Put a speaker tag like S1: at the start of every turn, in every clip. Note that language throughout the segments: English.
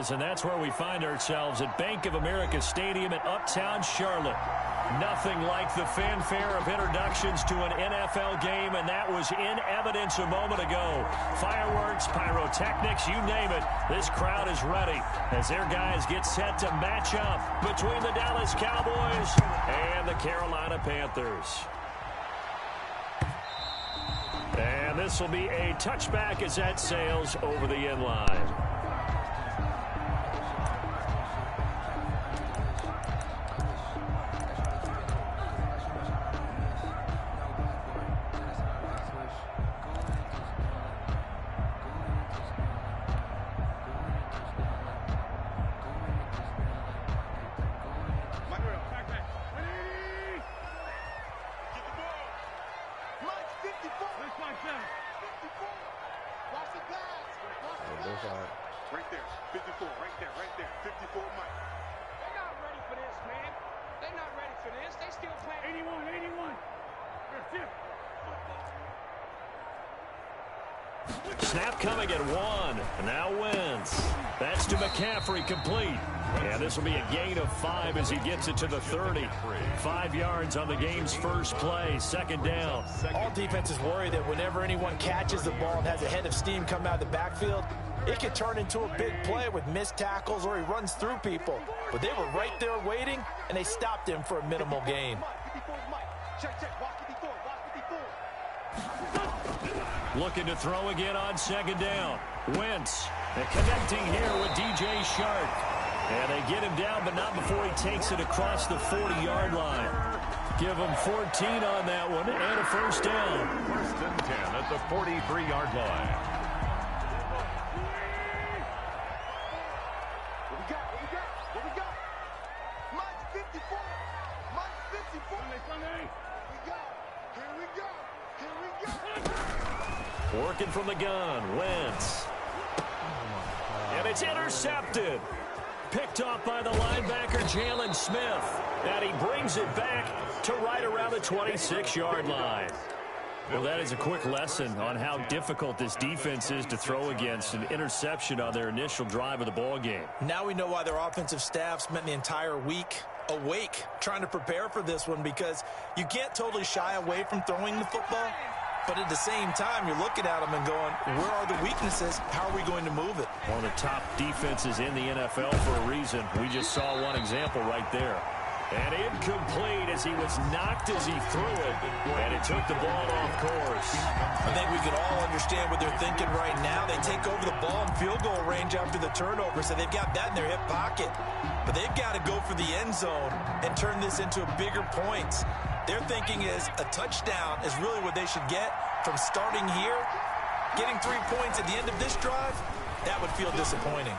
S1: is, and that's where we find ourselves at Bank of America Stadium in Uptown Charlotte. Nothing like the fanfare of introductions to an NFL game, and that was in evidence a moment ago. Fireworks, pyrotechnics, you name it. This crowd is ready as their guys get set to match up between the Dallas Cowboys and the Carolina Panthers. And this will be a touchback as that sails over the end line.
S2: Right there, 54, right there, 54 Mike.
S3: They're not ready for this, man. They're not ready for this. They still playing. 81.
S1: Snap coming at 1. Now Wentz. That's to McCaffrey, complete. And this will be a gain of 5 as he gets it to the 30. 5 yards on the game's first play. Second down.
S4: All defenses worry that whenever anyone catches the ball and has a head of steam come out of the backfield, it could turn into a big play with missed tackles or he runs through people. But they were right there waiting, and they stopped him for a minimal gain.
S1: Looking to throw again on second down. Wentz connecting here with DJ Shark. And they get him down, but not before he takes it across the 40-yard line. Give him 14 on that one and a first down.
S5: First and 10 at the 43-yard line.
S2: What we got? Mike 54. Mike 54. Here we go.
S1: Working from the gun, Wentz. And it's intercepted. Picked off by the linebacker, Jalen Smith. And he brings it back to right around the 26-yard line. Well, that is a quick lesson on how difficult this defense is to throw against. An interception on their initial drive of the ball game.
S4: Now we know why their offensive staff spent the entire week awake trying to prepare for this one, because you can't totally shy away from throwing the football. But at the same time, you're looking at them and going, where are the weaknesses? How are we going to move it?
S1: One of the top defenses in the NFL for a reason. We just saw one example right there. And incomplete as he was knocked as he threw it. And it took the ball off course.
S4: I think we could all understand what they're thinking right now. They take over the ball in field goal range after the turnover, so they've got that in their hip pocket. But they've got to go for the end zone and turn this into bigger points. Their thinking is a touchdown is really what they should get from starting here. Getting 3 points at the end of this drive, that would feel disappointing.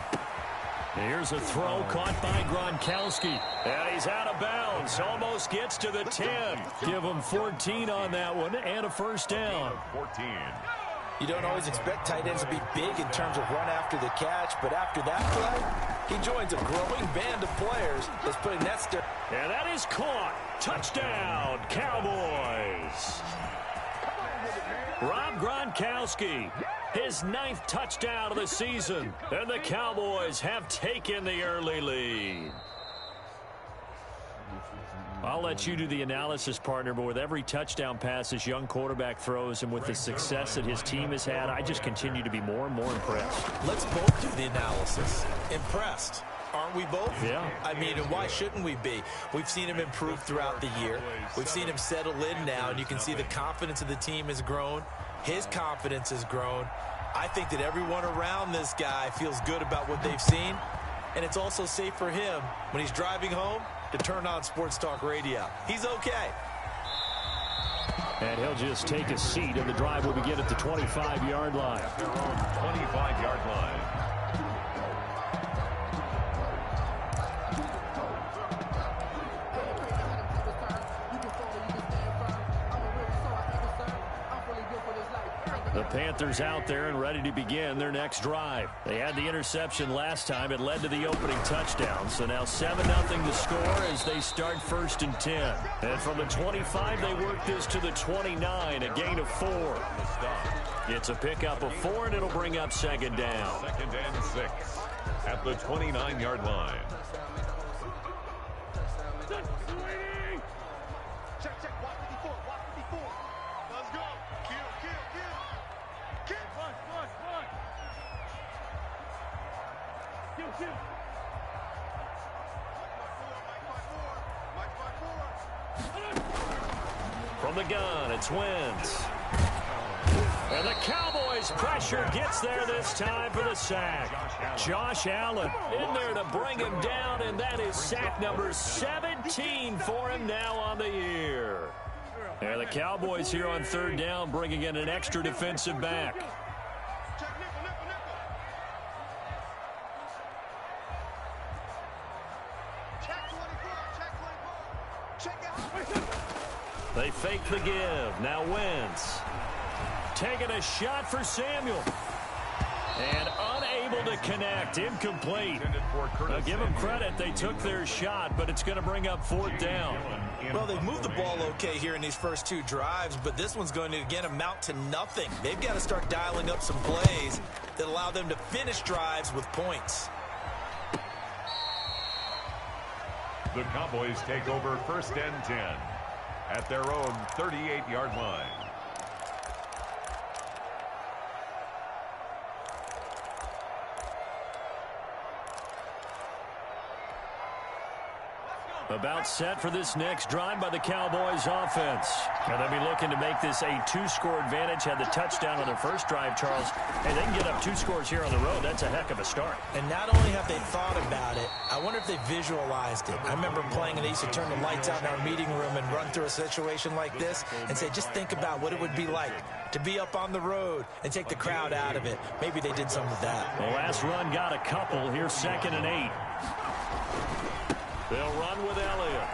S1: Here's a throw caught by Gronkowski. And he's out of bounds. Almost gets to the 10. Give him 14 on that one and a first down.
S5: 14.
S4: You don't always expect tight ends to be big in terms of run after the catch, but after that play, he joins a growing band of players that's putting that step.
S1: And that is caught. Touchdown, Cowboys. Rob Gronkowski, his 9th touchdown of the season, and the Cowboys have taken the early lead. I'll let you do the analysis, partner, but with every touchdown pass this young quarterback throws and with the success that his team has had, I just continue to be more and more impressed.
S4: Let's both do the analysis. Impressed. Aren't we both?
S1: Yeah.
S4: I mean, and why shouldn't we be? We've seen him improve throughout the year. We've seen him settle in now, and you can see the confidence of the team has grown. His confidence has grown. I think that everyone around this guy feels good about what they've seen, and it's also safe for him when he's driving home to turn on Sports Talk Radio. He's okay.
S1: And he'll just take a seat, and the drive will begin at the 25-yard line.
S5: Their own 25-yard line.
S1: The Panthers out there and ready to begin their next drive. They had the interception last time. It led to the opening touchdown. So now 7-0 the score as they start 1st and 10. And from the 25, they work this to the 29, a gain of 4. It's a pickup of 4, and it'll bring up 2nd down.
S5: 2nd and 6. at the 29-yard line.
S2: Check, check. Watch 54. Watch 54. Let's go. Kill, kill, kill. Kill. Run, run, run. Kill, kill.
S1: From the gun, it's Wentz. And the Cowboys pressure gets there this time for the sack. Josh Allen in there to bring him down, and that is sack number 17 for him now on the year. And the Cowboys here on third down bringing in an extra defensive back. They fake the give. Now Wentz. Taking a shot for Samuel. And unable to connect. Incomplete. Now give them credit. They took their shot, but it's going to bring up fourth down.
S4: Well, they've moved the ball okay here in these first two drives, but this one's going to, again, amount to nothing. They've got to start dialing up some plays that allow them to finish drives with points.
S5: The Cowboys take over first and 10 at their own 38-yard line.
S1: About set for this next drive by the Cowboys offense. And they'll be looking to make this a two-score advantage. Had the touchdown on their first drive, Charles. Hey, they can get up 2 scores here on the road. That's a heck of a start.
S4: And not only have they thought about it, I wonder if they visualized it. I remember playing and they used to turn the lights out in our meeting room and run through a situation like this and say, just think about what it would be like to be up on the road and take the crowd out of it. Maybe they did some of that.
S1: The last run got a couple. Here's 2nd and 8. They'll run with Elliott.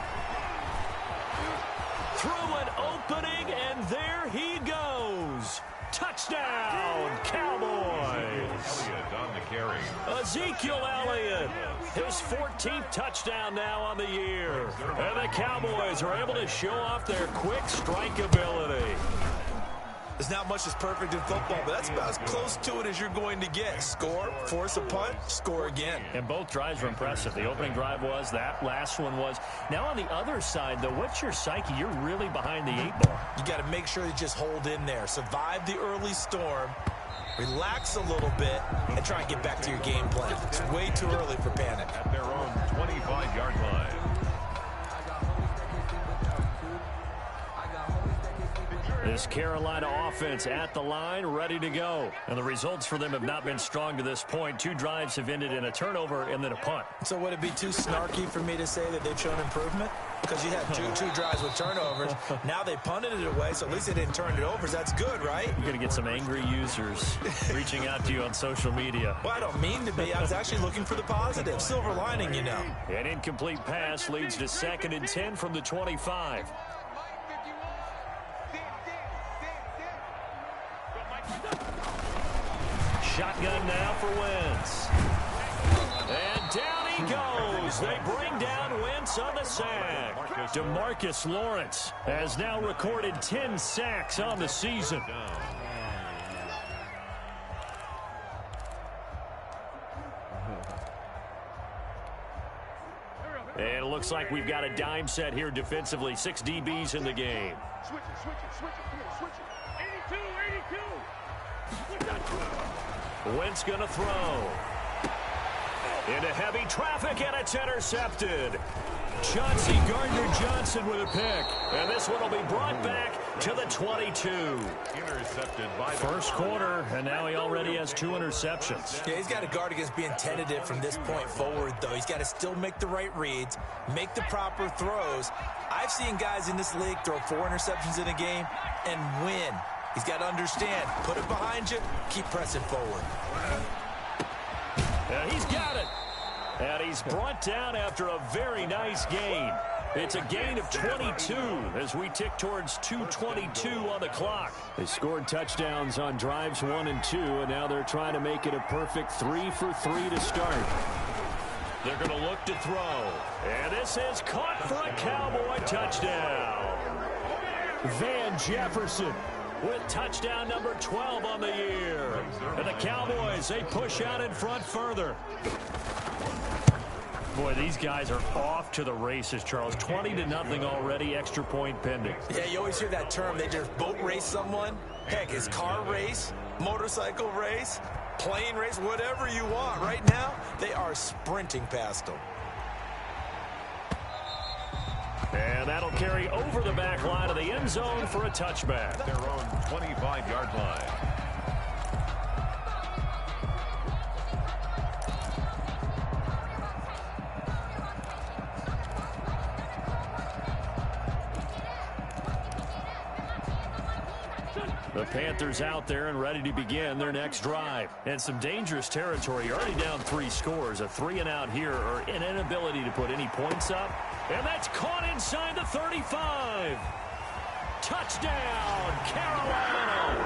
S1: Through an opening, and there he goes. Touchdown, Cowboys.
S5: Elliott on the carry.
S1: Ezekiel Elliott, his 14th touchdown now on the year. And the Cowboys are able to show off their quick strike ability.
S4: There's not much that's perfect in football, but that's about as close to it as you're going to get. Score, force a punt, score again.
S1: And both drives were impressive. The opening drive was, that last one was. Now on the other side, though, what's your psyche? You're really behind the 8 ball.
S4: You got to make sure you just hold in there. Survive the early storm, relax a little bit, and try and get back to your game plan. It's way too early for panic.
S5: At their own 25-yard line.
S1: This Carolina offense at the line, ready to go. And the results for them have not been strong to this point. 2 drives have ended in a turnover and then a punt.
S4: So would it be too snarky for me to say that they've shown improvement? Because you had two drives with turnovers. Now they punted it away, so at least they didn't turn it over. That's good, right?
S1: You're going to get some angry users reaching out to you on social media.
S4: Well, I don't mean to be. I was actually looking for the positive. Silver lining, you know.
S1: An incomplete pass leads to 2nd and 10 from the 25. Shotgun now for Wentz. And down he goes. They bring down Wentz on the sack. DeMarcus Lawrence has now recorded 10 sacks on the season. And it looks like we've got a dime set here defensively. 6 DBs in the game.
S2: Switch it, switch it, switch it. Come on, switch it. 82, 82.
S1: Wentz going to throw. Into heavy traffic, and it's intercepted. Chauncey Gardner-Johnson with a pick. And this one will be brought back to the 22.
S5: Intercepted by
S1: First quarter, and now he already has 2 interceptions.
S4: Yeah, he's got to guard against being tentative from this point forward, though. He's got to still make the right reads, make the proper throws. I've seen guys in this league throw 4 interceptions in a game and win. He's got to understand, put it behind you, keep pressing forward.
S1: And he's got it. And he's brought down after a very nice gain. It's a gain of 22 as we tick towards 2:22 on the clock. They scored touchdowns on drives 1 and 2, and now they're trying to make it a perfect 3 for 3 to start. They're going to look to throw. And this is caught for a Cowboy touchdown. Van Jefferson with touchdown number 12 on the year. And the Cowboys, they push out in front further. Boy, these guys are off to the races, Charles. 20-0 already, extra point pending.
S4: Yeah, you always hear that term. They just boat race someone. Heck, it's car race, motorcycle race, plane race, whatever you want. Right now, they are sprinting past them.
S1: And that'll carry over the back line of the end zone for a touchback.
S5: Their own 25-yard line.
S1: The Panthers out there and ready to begin their next drive. And some dangerous territory. Already down 3 scores. A 3-and-out here, or an inability to put any points up. And that's caught inside the 35. Touchdown, Carolina.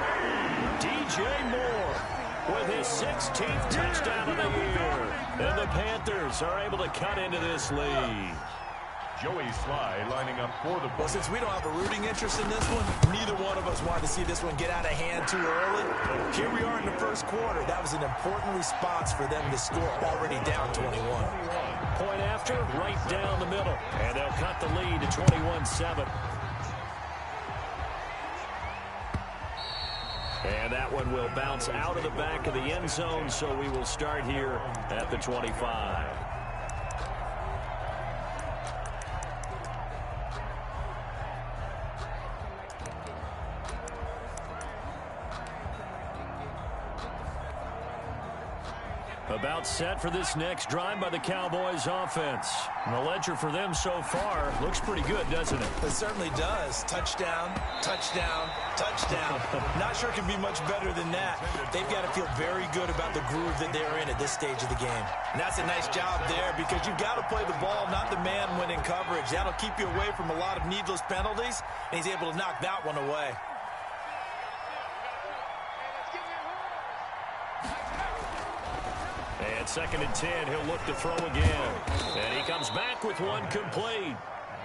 S1: DJ Moore with his 16th touchdown of the year. And the Panthers are able to cut into this lead.
S5: Joey Sly lining up for the...
S4: Well, since we don't have a rooting interest in this one, neither one of us wanted to see this one get out of hand too early. Here we are in the first quarter. That was an important response for them to score, already down 21.
S1: Point after, right down the middle. And they'll cut the lead to 21-7. And that one will bounce out of the back of the end zone, so we will start here at the 25. About set for this next drive by the Cowboys offense. And the ledger for them so far looks pretty good, doesn't it?
S4: It certainly does. Touchdown, touchdown, touchdown. Not sure it can be much better than that. They've got to feel very good about the groove that they're in at this stage of the game. And that's a nice job there, because you've got to play the ball, not the man when in coverage. That'll keep you away from a lot of needless penalties, and he's able to knock that one away.
S1: And 2nd and 10, he'll look to throw again. And he comes back with one complete.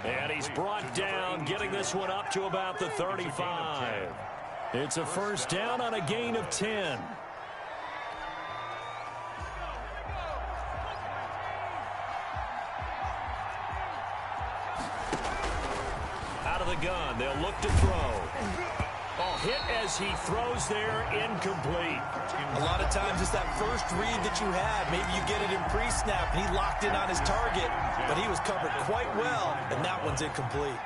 S1: And he's brought down, getting this one up to about the 35. It's a first down on a gain of 10. Out of the gun, they'll look to throw. Oh, hit as he throws there, incomplete.
S4: A lot of times it's that first read that you had. Maybe you get it in pre-snap, and he locked in on his target, but he was covered quite well, and that one's incomplete.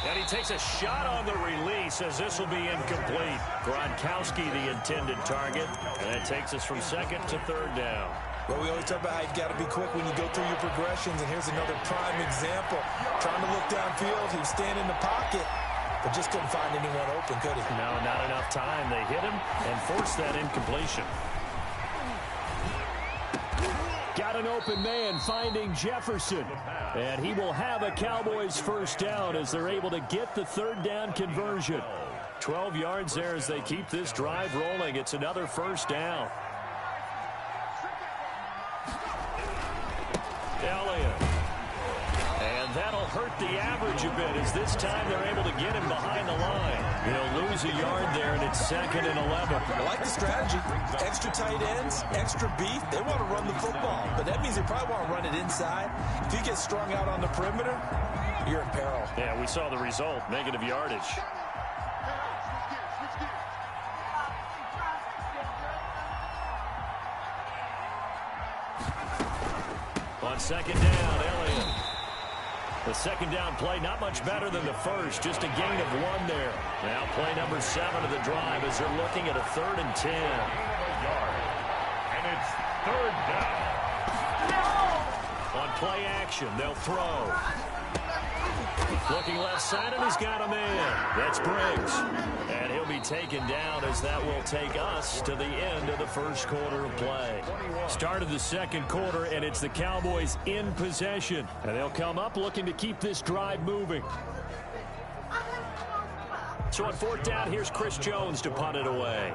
S1: And he takes a shot on the release as this will be incomplete. Gronkowski, the intended target, and that takes us from 2nd to 3rd down.
S4: Well, we always talk about how you've got to be quick when you go through your progressions, and here's another prime example. Trying to look downfield, he was standing in the pocket, but just couldn't find anyone open, could he?
S1: No, not enough time. They hit him and forced that incompletion. Got an open man finding Jefferson. And he will have a Cowboys first down as they're able to get the 3rd down conversion. 12 yards there as they keep this drive rolling. It's another first down. Elliott. And that'll hurt the average a bit as this time they're able to get him behind the line. He'll lose a yard there, and it's 2nd and 11.
S4: I like the strategy. Extra tight ends, extra beef. They want to run the football, but that means they probably want to run it inside. If you get strung out on the perimeter, you're in peril.
S1: Yeah, we saw the result, negative yardage. On 2nd down, Elliott. The 2nd down play, not much better than the first, just a gain of 1 there. Now play number 7 of the drive as they're looking at a 3rd and 10.
S5: And it's 3rd down.
S1: On play action, they'll throw. Looking left side, and he's got a man. That's Briggs. And he'll be taken down as that will take us to the end of the first quarter of play. Start of the 2nd quarter, and it's the Cowboys in possession. And they'll come up looking to keep this drive moving. So on 4th down, here's Chris Jones to punt it away.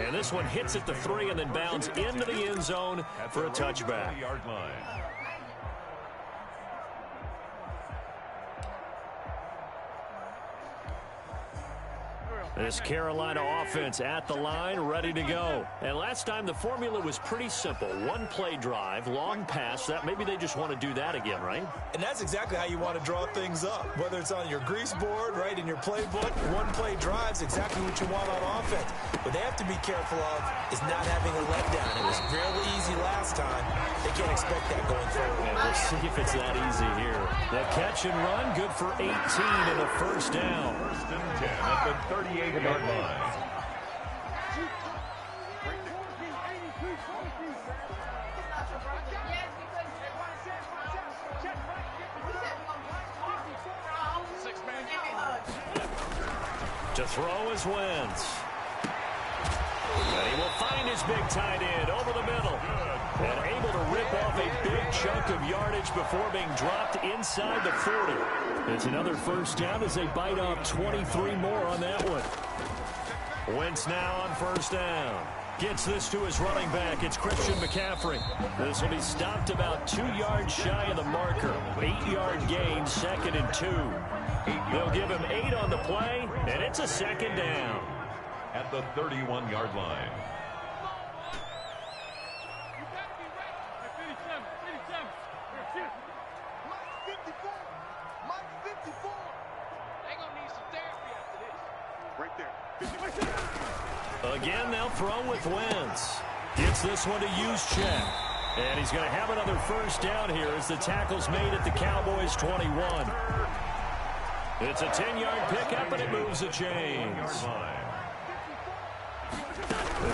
S1: And this one hits at the 3 and then bounds into the end zone for a touchback.
S5: Yard line.
S1: This Carolina offense at the line, ready to go. And last time the formula was pretty simple. One play drive, long pass. That maybe they just want to do that again, right?
S4: And that's exactly how you want to draw things up. Whether it's on your grease board, right, in your playbook, one play drive's exactly what you want on offense. What they have to be careful of is not having a letdown. It was fairly easy last time. They can't expect that going forward.
S1: And we'll see if it's that easy here. The catch and run, good for 18 and a first down.
S5: First and 10 at the 38-yard line.
S1: To throw is Wentz. And he will find his big tight end over the middle. And able to rip off a big chunk of yardage before being dropped inside the 40. It's another first down as they bite off 23 more on that one. Wentz now on first down. Gets this to his running back. It's Christian McCaffrey. This will be stopped about 2 yards shy of the marker. 8-yard gain, 2nd and 2. They'll give him 8 on the play, and it's a second down.
S5: At the 31-yard line.
S1: Again, they'll throw with Wentz. Gets this one to Juszczyk. And he's going to have another first down here as the tackle's made at the Cowboys 21. It's a 10-yard pickup, and it moves the chains.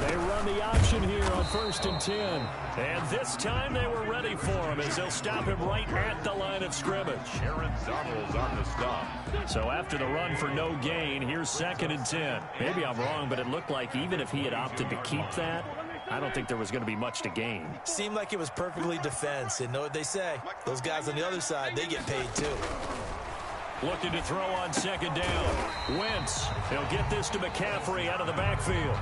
S1: They run the option here on 1st and 10. And this time they were ready for him as they'll stop him right at the line of scrimmage.
S5: Aaron Donald's on the stop.
S1: So after the run for no gain, here's 2nd and 10. Maybe I'm wrong, but it looked like even if he had opted to keep that, I don't think there was going to be much to gain.
S4: Seemed like it was perfectly defense. And know what they say? Those guys on the other side, they get paid too.
S1: Looking to throw on 2nd down. Wentz. He'll get this to McCaffrey out of the backfield.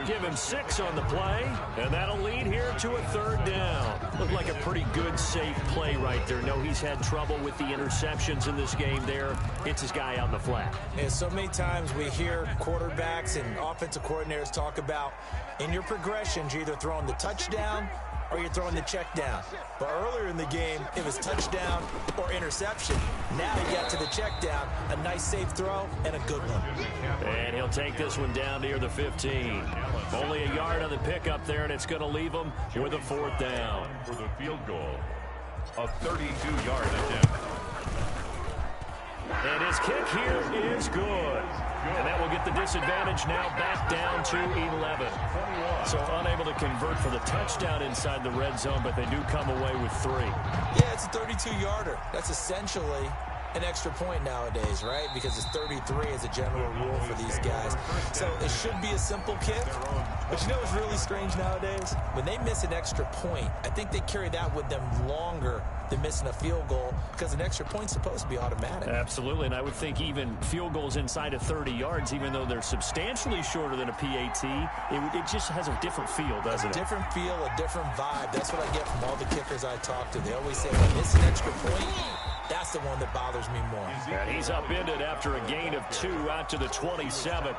S1: Give him 6 on the play, and that'll lead here to a 3rd down. Looked like a pretty good, safe play right there. No, he's had trouble with the interceptions in this game there. Hits his guy out in the flat.
S4: And so many times we hear quarterbacks and offensive coordinators talk about in your progressions, you're either throwing the touchdown or you're throwing the check down. But earlier in the game, it was touchdown or interception. Now he got to the check down, a nice safe throw, and a good one.
S1: And he'll take this one down near the 15. Only a yard on the pickup there, and it's going to leave him with a 4th down.
S5: For the field goal, a 32-yard attempt.
S1: And his kick here is good. And that will get the disadvantage now back down to 11. So unable to convert for the touchdown inside the red zone, but they do come away with 3.
S4: Yeah, it's a 32-yarder. That's essentially an extra point nowadays, right? Because it's 33 as a general rule for these guys. So it should be a simple kick. But you know what's really strange nowadays? When they miss an extra point, I think they carry that with them longer than missing a field goal because an extra point's supposed to be automatic.
S1: Absolutely, and I would think even field goals inside of 30 yards, even though they're substantially shorter than a PAT, it just has a different feel, doesn't it?
S4: A different feel, a different vibe. That's what I get from all the kickers I talk to. They always say, if I miss an extra point, that's the one that bothers me more.
S1: And he's upended after a gain of 2 out to the 27.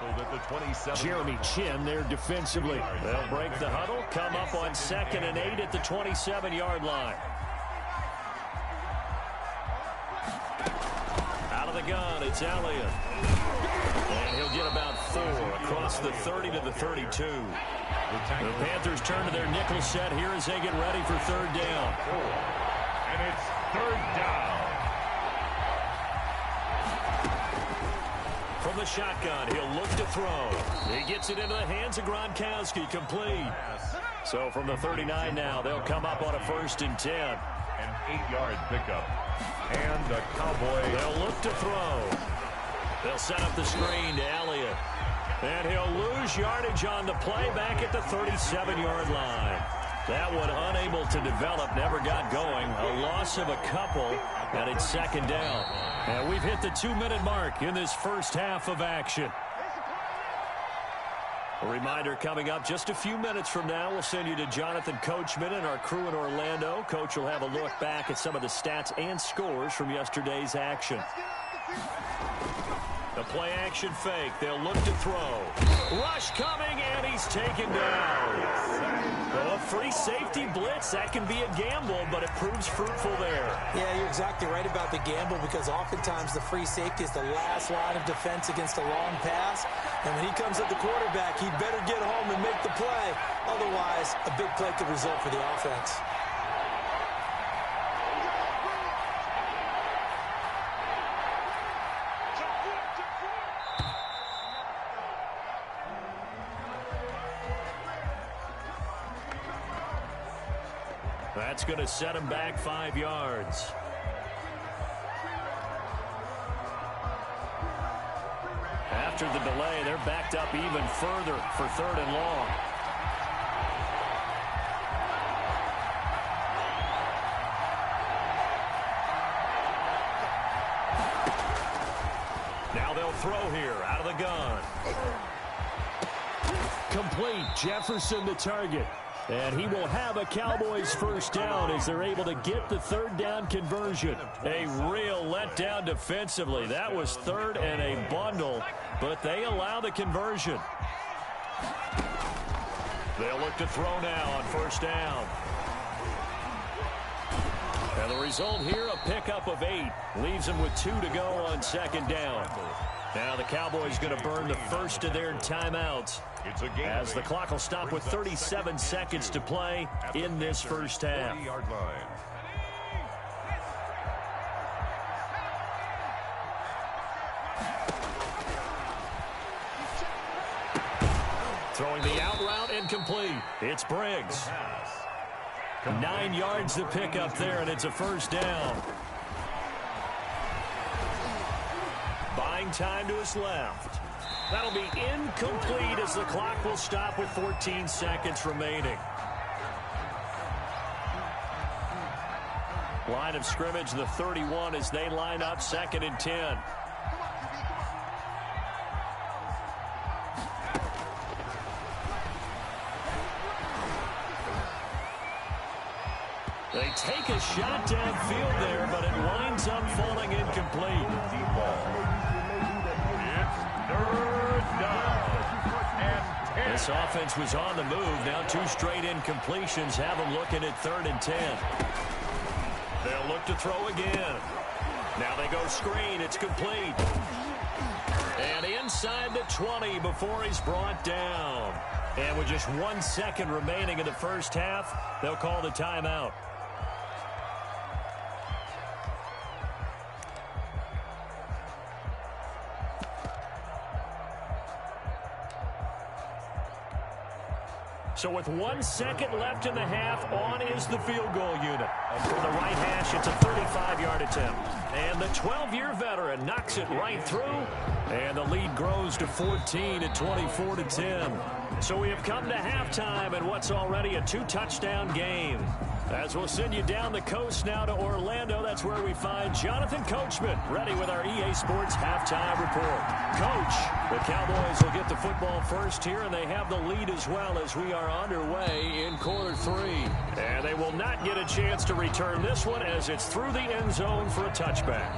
S1: Jeremy Chin there defensively. They'll break the huddle, come up on 2nd and 8 at the 27-yard line. Out of the gun, it's Elliott. And he'll get about 4 across the 30 to the 32. The Panthers turn to their nickel set here as they get ready for 3rd down.
S5: And it's 3rd down.
S1: From the shotgun, he'll look to throw. He gets it into the hands of Gronkowski, complete. So from the 39 now, they'll come up on a 1st and 10.
S5: An 8-yard pickup. And the Cowboys.
S1: They'll look to throw. They'll set up the screen to Elliott. And he'll lose yardage on the play back at the 37-yard line. That one unable to develop, never got going. A loss of a couple, and it's 2nd down. And we've hit the 2-minute mark in this first half of action. A reminder coming up just a few minutes from now, we'll send you to Jonathan Coachman and our crew in Orlando. Coach will have a look back at some of the stats and scores from yesterday's action. The play action fake. They'll look to throw. Rush coming, and he's taken down. Well, a free safety blitz, that can be a gamble, but it proves fruitful there.
S4: Yeah, you're exactly right about the gamble because oftentimes the free safety is the last line of defense against a long pass. And when he comes at the quarterback, he'd better get home and make the play. Otherwise, a big play could result for the offense.
S1: That's going to set him back 5 yards. After the delay, they're backed up even further for 3rd and long. Now they'll throw here out of the gun. Complete. Jefferson the target. And he will have a Cowboys first down as they're able to get the 3rd down conversion. A real letdown defensively. That was 3rd and a bundle, but they allow the conversion. They'll look to throw now on 1st down. And the result here, a pickup of 8. Leaves them with 2 to go on 2nd down. Now the Cowboys going to burn the first of their timeouts as the clock will stop with 37 seconds to play in this first half. Throwing the out route incomplete. It's Briggs. 9 yards to pick up there, and it's a first down. Buying time to his left. That'll be incomplete as the clock will stop with 14 seconds remaining. Line of scrimmage, the 31 as they line up 2nd and 10. They take a shot downfield there, but it winds up falling incomplete. This offense was on the move. Now 2 straight incompletions have them looking at 3rd and 10. They'll look to throw again. Now they go screen. It's complete. And inside the 20 before he's brought down. And with just 1 second remaining in the first half, they'll call the timeout. So with 1 second left in the half, on is the field goal unit. From the right hash, it's a 35-yard attempt. And the 12-year veteran knocks it right through. And the lead grows to 14 at 24-10. So we have come to halftime in what's already a 2-touchdown game. As we'll send you down the coast now to Orlando, that's where we find Jonathan Coachman, ready with our EA Sports halftime report. Coach, the Cowboys will get the football first here, and they have the lead as well as we are underway in quarter 3. And they will not get a chance to return this one as it's through the end zone for a touchback.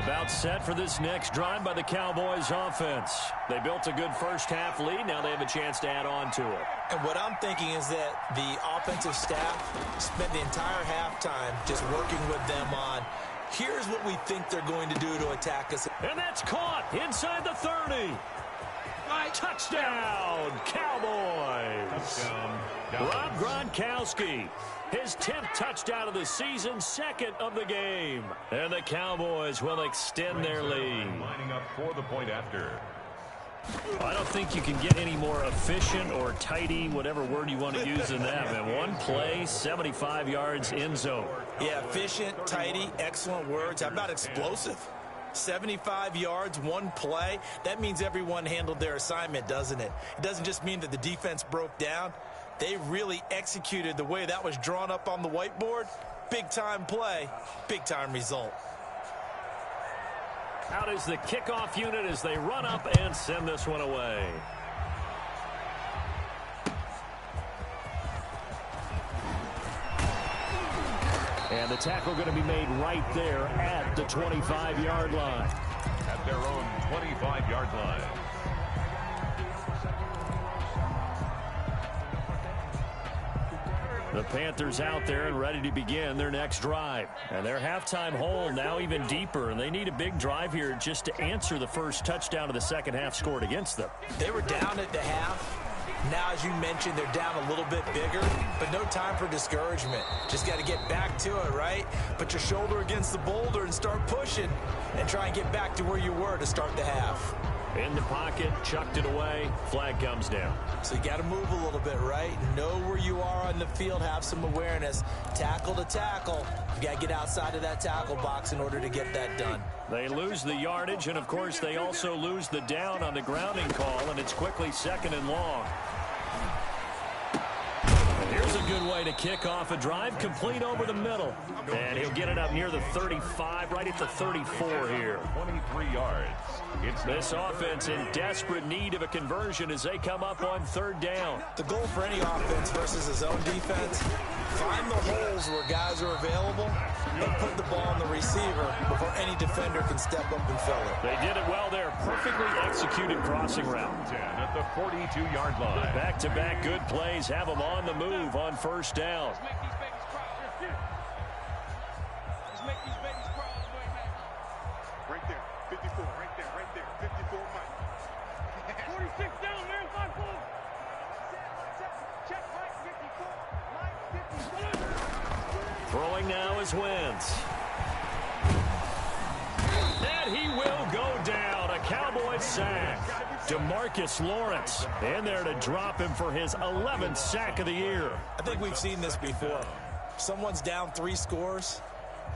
S1: About set for this next drive by the Cowboys offense. They built a good first half lead. Now they have a chance to add on to it.
S4: And what I'm thinking is that the offensive staff spent the entire halftime just working with them on, here's what we think they're going to do to attack us.
S1: And that's caught inside the 30. Touchdown, Cowboys. Rob Gronkowski, his 10th touchdown of the season, 2nd of the game. And the Cowboys will extend their lead.
S5: Lining up for the point after.
S1: I don't think you can get any more efficient or tidy, whatever word you want to use in that. Man, 1 play, 75 yards in zone.
S4: Yeah, efficient, tidy, excellent words. How about explosive? 75 yards, 1 play. That means everyone handled their assignment, doesn't it? It doesn't just mean that the defense broke down. They really executed the way that was drawn up on the whiteboard. Big-time play, big-time result.
S1: Out is the kickoff unit as they run up and send this one away. And the tackle going to be made right there at the 25-yard line.
S5: At their own 25-yard line.
S1: The Panthers out there and ready to begin their next drive. And their halftime hole now even deeper. And they need a big drive here just to answer the first touchdown of the second half scored against them.
S4: They were down at the half. Now, as you mentioned, they're down a little bit bigger, but no time for discouragement. Just got to get back to it, right? Put your shoulder against the boulder and start pushing and try and get back to where you were to start the half.
S1: In the pocket, chucked it away, flag comes down.
S4: So you got to move a little bit, right? Know where you are on the field, have some awareness. Tackle to tackle. You got to get outside of that tackle box in order to get that done.
S1: They lose the yardage, and of course they also lose the down on the grounding call, and it's quickly second and long. Here's a good way to kick off a drive, complete over the middle. And he'll get it up near the 35, right at the 34 here.
S5: 23 yards.
S1: This offense in desperate need of a conversion as they come up on third down.
S4: The goal for any offense versus his own defense, find the holes where guys are available and put the ball on the receiver before any defender can step up and fill it.
S1: They did it well there. Perfectly executed crossing route.
S5: 10 at the 42-yard line.
S1: Back-to-back good plays have them on the move on first down.
S3: Let's make these babies crawl. Let's make these babies crawl the way, man.
S2: Right there, 54, right there, 54, Mike.
S3: 46 down, man, 5-4. Check, Mike, 54. Mike, 54.
S1: Throwing now is Wentz. And he will go down. A Cowboys sack. DeMarcus Lawrence in there to drop him for his 11th sack of the year.
S4: I think we've seen this before. Someone's down 3 scores.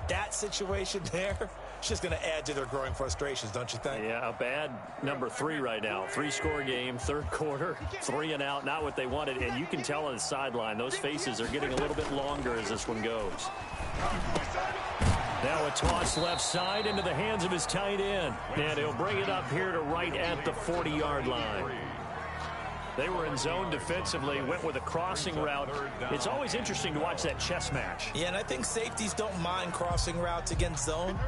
S4: That situation there, it's just going to add to their growing frustrations, don't you think?
S1: Yeah, a bad number 3 right now. 3-score game, third quarter, 3 and out, not what they wanted. And you can tell on the sideline, those faces are getting a little bit longer as this one goes. Now a toss left side into the hands of his tight end. And he'll bring it up here to right at the 40-yard line. They were in zone defensively, went with a crossing route. It's always interesting to watch that chess match.
S4: Yeah, and I think safeties don't mind crossing routes against zone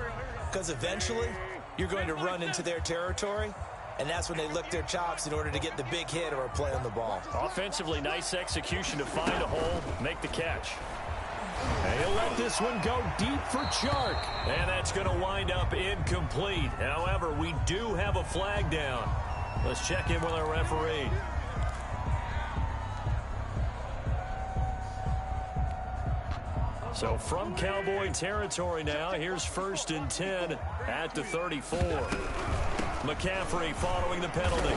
S4: because eventually you're going to run into their territory, and that's when they lick their chops in order to get the big hit or a play on the ball.
S1: Offensively, nice execution to find a hole, make the catch. And he'll let this one go deep for Chark. And that's going to wind up incomplete. However, we do have a flag down. Let's check in with our referee. So from Cowboy territory now, here's 1st and 10 at the 34. McCaffrey following the penalty.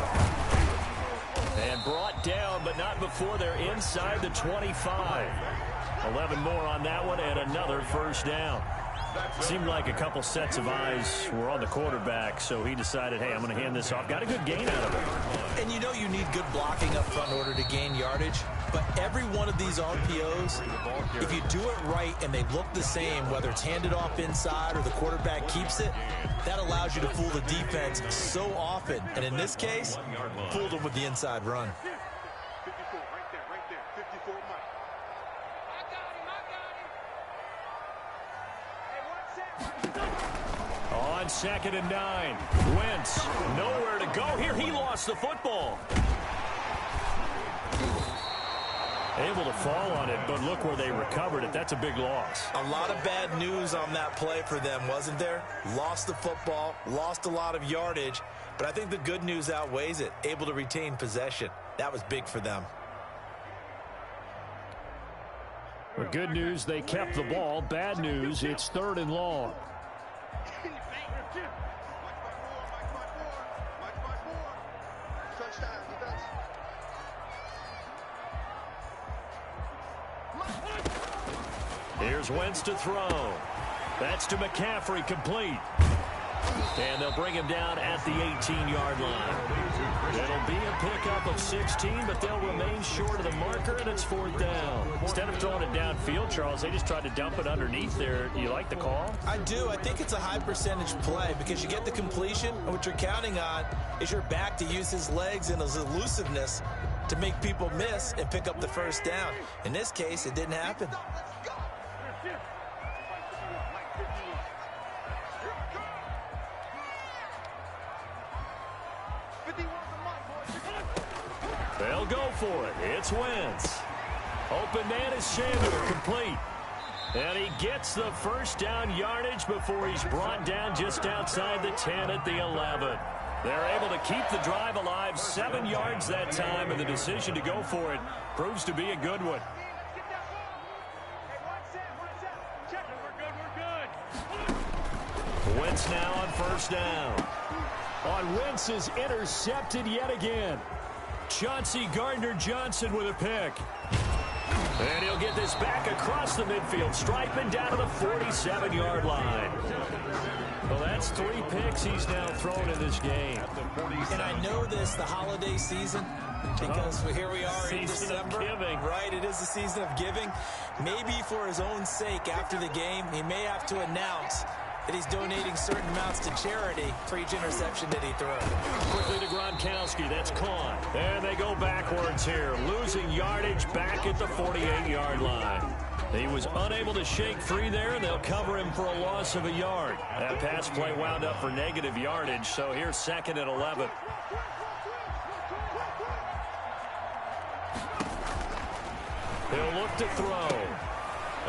S1: And brought down, but not before they're inside the 25. 11 more on that one and another first down. Seemed like a couple sets of eyes were on the quarterback, so he decided, hey, I'm going to hand this off. Got a good gain out of it.
S4: And you know you need good blocking up front in order to gain yardage, but every one of these RPOs, if you do it right and they look the same, whether it's handed off inside or the quarterback keeps it, that allows you to fool the defense so often. And in this case, fooled them with the inside run.
S2: 54, right there, 54, Mike.
S3: I got him.
S1: On 2nd and 9, Wentz nowhere to go here. He lost the football. Able to fall on it, but look where they recovered it. That's a big loss.
S4: A lot of bad news on that play for them, wasn't there? Lost the football, lost a lot of yardage, but I think the good news outweighs it. Able to retain possession. That was big for them.
S1: The good news, they kept the ball. Bad news, it's 3rd and long. Here's Wentz to throw. That's to McCaffrey, complete. And they'll bring him down at the 18-yard line. It'll be a pickup of 16, but they'll remain short of the marker, and it's 4th down. Instead of throwing it downfield, Charles, they just tried to dump it underneath there. Do you like the call?
S4: I do. I think it's a high-percentage play because you get the completion, and what you're counting on is your back to use his legs and his elusiveness to make people miss and pick up the 1st down. In this case, it didn't happen.
S1: They'll go for it. It's Wentz. Open man is Samuel, complete. And he gets the 1st down yardage before he's brought down just outside the 10 at the 11. They're able to keep the drive alive, 7 yards that time, and the decision to go for it proves to be a good one. Wentz now on 1st down. On Wentz is intercepted yet again. Chauncey Gardner-Johnson with a pick. And he'll get this back across the midfield, striping down to the 47-yard line. Well, that's 3 picks he's now thrown in this game.
S4: And I know this, the holiday season, because here we are in December. Right, it is the season of giving. Maybe for his own sake after the game, he may have to announce that he's donating certain amounts to charity for each interception that he throws.
S1: Quickly to Gronkowski. That's caught. And they go backwards here. Losing yardage back at the 48-yard line. He was unable to shake free there. They'll cover him for a loss of a yard. That pass play wound up for negative yardage. So here's 2nd and 11. He'll look to throw.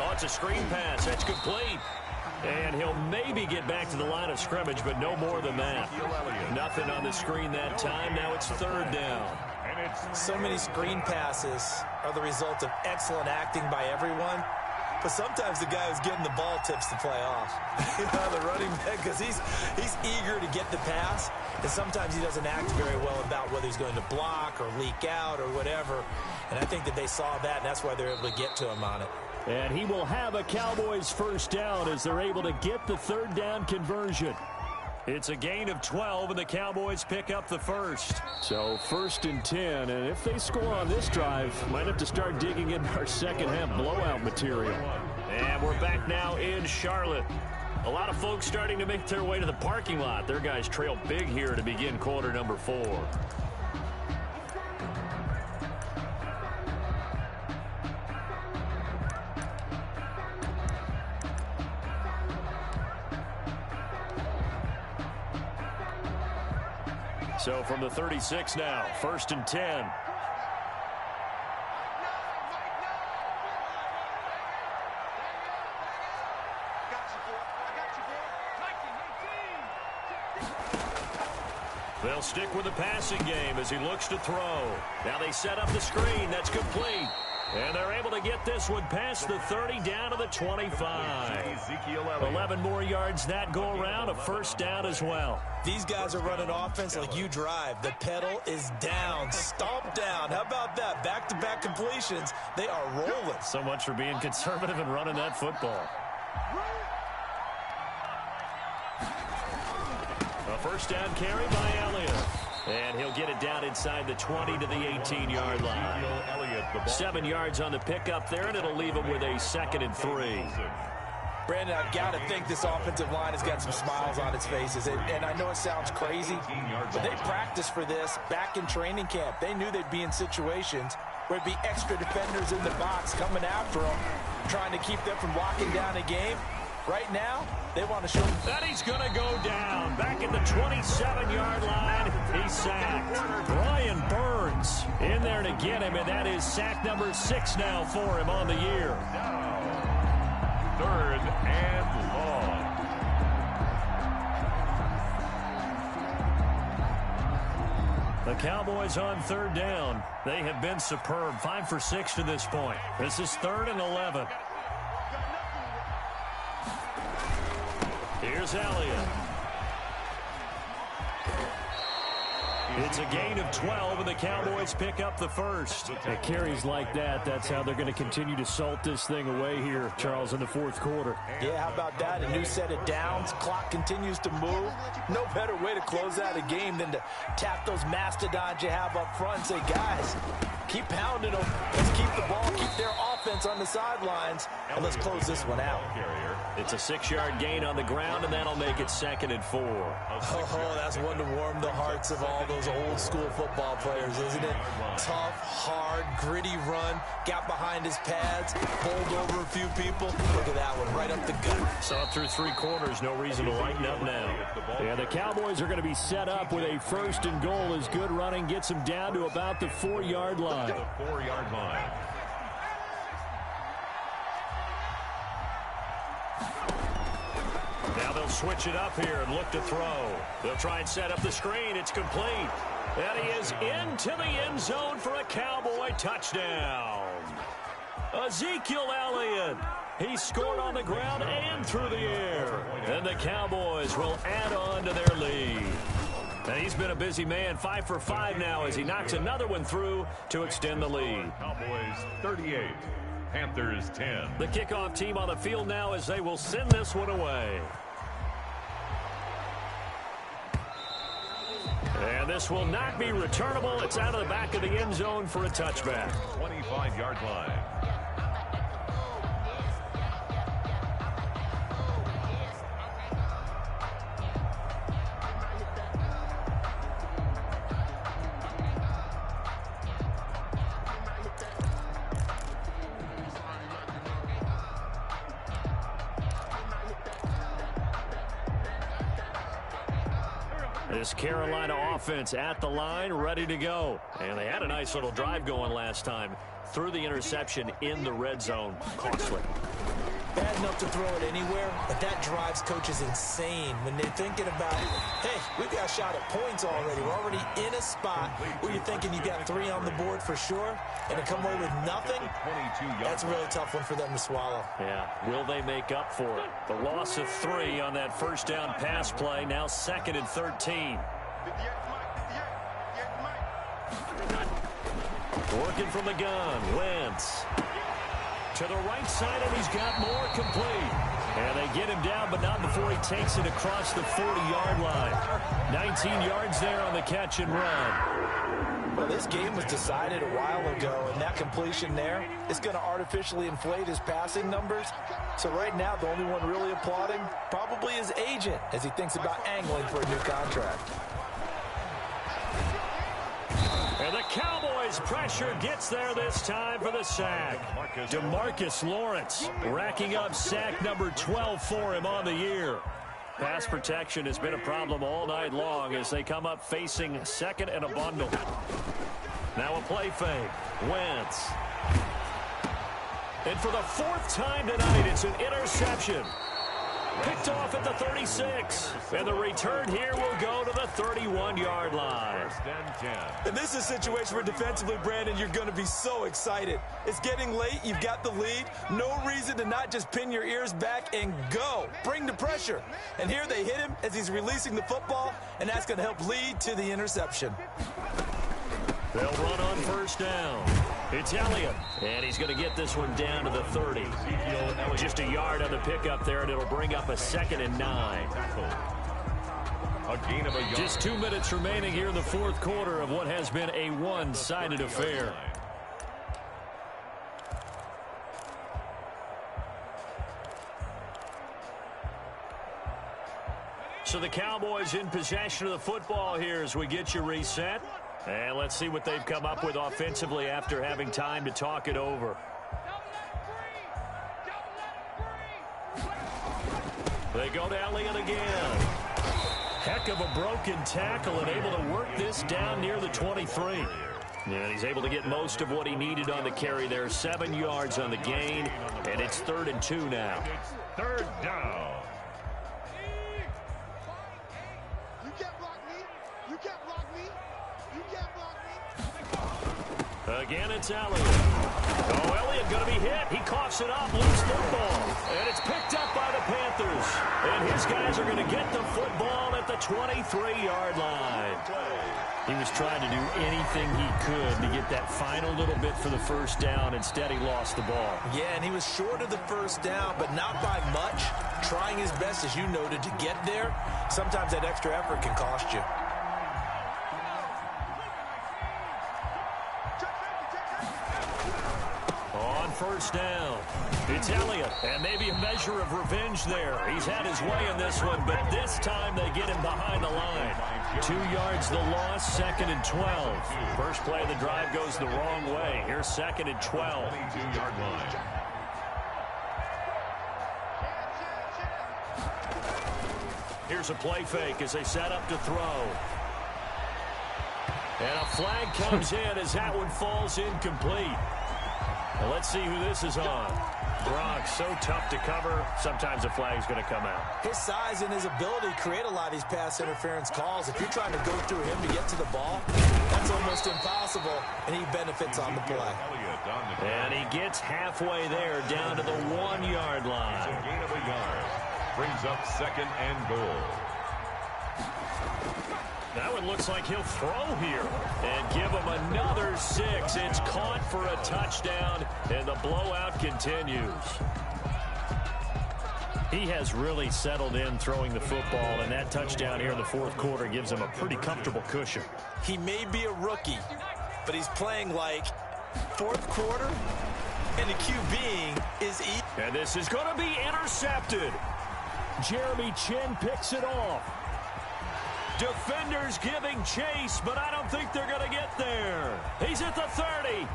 S1: Oh, it's a screen pass. That's complete. And he'll maybe get back to the line of scrimmage, but no more than that. Nothing on the screen that time. Now it's 3rd down.
S4: So many screen passes are the result of excellent acting by everyone. But sometimes the guy who's getting the ball tips the play off. You know, the running back, because he's eager to get the pass. And sometimes he doesn't act very well about whether he's going to block or leak out or whatever. And I think that they saw that, and that's why they're able to get to him on it.
S1: And he will have a Cowboys 1st down as they're able to get the 3rd down conversion. It's a gain of 12, and the Cowboys pick up the 1st. So 1st and 10, and if they score on this drive, might have to start digging in our second-half blowout material. And we're back now in Charlotte. A lot of folks starting to make their way to the parking lot. Their guys trail big here to begin quarter number 4. So from the 36 now, 1st and 10. They'll stick with the passing game as he looks to throw. Now they set up the screen. That's complete. And they're able to get this one past the 30 down to the 25. 11 more yards that go around, a 1st down as well.
S4: These guys are running offense like you drive. The pedal is down, stomped down. How about that? Back-to-back completions. They are rolling.
S1: So much for being conservative and running that football. A 1st down carry by Elliott. And he'll get it down inside the 20 to the 18-yard line. 7 yards on the pickup there, and it'll leave him with a 2nd and 3.
S4: Brandon, I've got to think this offensive line has got some smiles on its faces. And I know it sounds crazy, but they practiced for this back in training camp. They knew they'd be in situations where it'd be extra defenders in the box coming after them, trying to keep them from locking down a game. Right now, they want to show him
S1: that he's going to go down. Back at the 27-yard line, he's sacked. Brian Burns in there to get him, and that is sack number 6 now for him on the year.
S5: 3rd and long.
S1: The Cowboys on 3rd down. They have been superb. 5 for 6 to this point. This is 3rd and 11. Here's Elliott. It's a gain of 12, and the Cowboys pick up the first. At carries like that, that's how they're going to continue to salt this thing away here, Charles, in the fourth quarter.
S4: Yeah, how about that? A new set of downs. Clock continues to move. No better way to close out a game than to tap those mastodons you have up front and say, guys, keep pounding them. Let's keep the ball, keep their offense on the sidelines, and let's close this one out.
S1: It's a 6-yard gain on the ground, and that'll make it 2nd and 4.
S4: Oh, that's one to warm the hearts of all those old-school football players, isn't it? Tough, hard, gritty run, got behind his pads, bowled over a few people. Look at that one, right up the gut.
S1: Saw it through 3 quarters, no reason to lighten up now. Yeah, the Cowboys are going to be set up with a 1st and goal as good running gets them down to about the 4-yard line.
S5: The 4-yard line.
S1: Now they'll switch it up here and look to throw. They'll try and set up the screen. It's complete. And he is into the end zone for a Cowboy touchdown. Ezekiel Elliott. He scored on the ground and through the air. And the Cowboys will add on to their lead. And he's been a busy man, 5 for 5 now as he knocks another one through to extend the lead.
S5: Cowboys 38, Panthers 10.
S1: The kickoff team on the field now as they will send this one away. And this will not be returnable. It's out of the back of the end zone for a touchback.
S5: 25-yard line.
S1: This Carolina offense at the line, ready to go. And they had a nice little drive going last time. Threw the interception in the red zone. Costly.
S4: Bad enough to throw it anywhere, but that drives coaches insane when they're thinking about, hey, we've got a shot at points already. We're already in a spot where you're thinking you got 3 on the board for sure, and to come away with nothing, that's a really tough one for them to swallow.
S1: Yeah, will they make up for it? The loss of 3 on that first down pass play, now 2nd and 13. Working from the gun, Wentz. To the right side, and he's got more complete. And they get him down, but not before he takes it across the 40-yard line. 19 yards there on the catch and run.
S4: Well, this game was decided a while ago, and that completion there is going to artificially inflate his passing numbers. So right now, the only one really applauding probably his agent as he thinks about angling for a new contract.
S1: And the Cowboys' pressure gets there this time for the sack. DeMarcus Lawrence racking up sack number 12 for him on the year. Pass protection has been a problem all night long as they come up facing 2nd and a bundle. Now a play fake. Wentz. And for the 4th time tonight, it's an interception. Picked off at the 36. And the return here will go to the 31-yard line.
S4: And this is a situation where defensively, Brandon, you're going to be so excited. It's getting late. You've got the lead. No reason to not just pin your ears back and go. Bring the pressure. And here they hit him as he's releasing the football, and that's going to help lead to the interception.
S1: They'll run on first down. It's Elliott, and he's going to get this one down to the 30. Just a yard on the pickup there, and it'll bring up a 2nd and 9.
S5: A gain of a yard.
S1: Just 2 minutes remaining here in the fourth quarter of what has been a one-sided affair. So the Cowboys in possession of the football here as we get you reset. And let's see what they've come up with offensively after having time to talk it over. They go to Elliott again. Heck of a broken tackle and able to work this down near the 23. And he's able to get most of what he needed on the carry there. 7 yards on the gain, and it's 3rd and 2 now.
S5: It's 3rd down.
S2: You can't block me. You can't block me. You can't block me.
S1: Again, it's Elliott. Oh, Elliott going to be hit. He coughs it up, loose football. And it's picked up by the Panthers. And his guys are going to get the football at the 23-yard line. He was trying to do anything he could to get that final little bit for the first down. Instead, he lost the ball.
S4: Yeah, and he was short of the first down, but not by much. Trying his best, as you noted, to get there. Sometimes that extra effort can cost you.
S1: On first down, it's Elliott, and maybe a measure of revenge there. He's had his way in this one, but this time they get him behind the line. 2 yards the loss, 2nd and 12. First play of the drive goes the wrong way. Here's 2nd and 12.
S5: 22-yard line.
S1: Here's a play fake as they set up to throw. And a flag comes in as that one falls incomplete. Well, let's see who this is on. Gronk, so tough to cover. Sometimes the flag's going to come out.
S4: His size and his ability create a lot of these pass interference calls. If you're trying to go through him to get to the ball, that's almost impossible, and he benefits on the play.
S1: And he gets halfway there, down to the 1-yard line.
S5: A gain of a yard. Brings up 2nd and goal.
S1: That one looks like he'll throw here and give him another 6. It's caught for a touchdown, and the blowout continues. He has really settled in throwing the football, and that touchdown here in the 4th quarter gives him a pretty comfortable cushion.
S4: He may be a rookie, but he's playing like 4th quarter, and the QB is easy.
S1: And this is going to be intercepted. Jeremy Chin picks it off. Defenders giving chase, but I don't think they're going to get there. He's at the 30,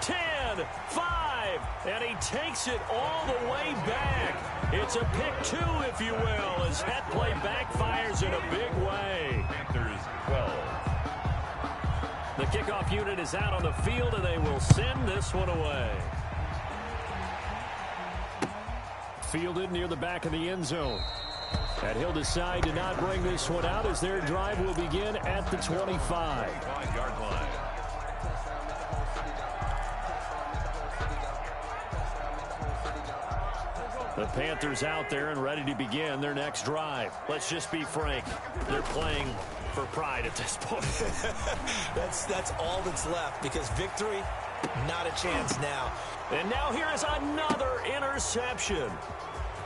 S1: 10, 5, and he takes it all the way back. It's a pick 2, if you will, as that play backfires in a big way.
S5: Panthers 12.
S1: The kickoff unit is out on the field, and they will send this one away. Fielded near the back of the end zone. And he'll decide to not bring this one out as their drive will begin at the 25.
S5: 5-yard line.
S1: The Panthers out there and ready to begin their next drive. Let's just be frank. They're playing for pride at this point.
S4: That's all that's left, because victory, not a chance now.
S1: And now here is another interception.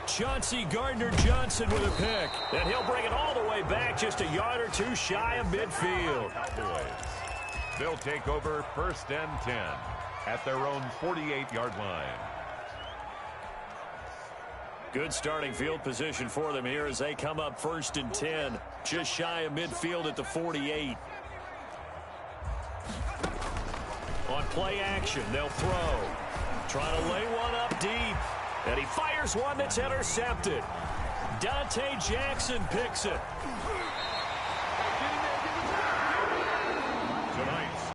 S1: Chauncey Gardner-Johnson with a pick. And he'll bring it all the way back, just a yard or 2 shy of midfield.
S5: Cowboys. They'll take over 1st and 10 at their own 48-yard line.
S1: Good starting field position for them here as they come up 1st and 10. Just shy of midfield at the 48. On play action, they'll throw. Trying to lay one up deep. And he fires one that's intercepted. Dante Jackson picks it.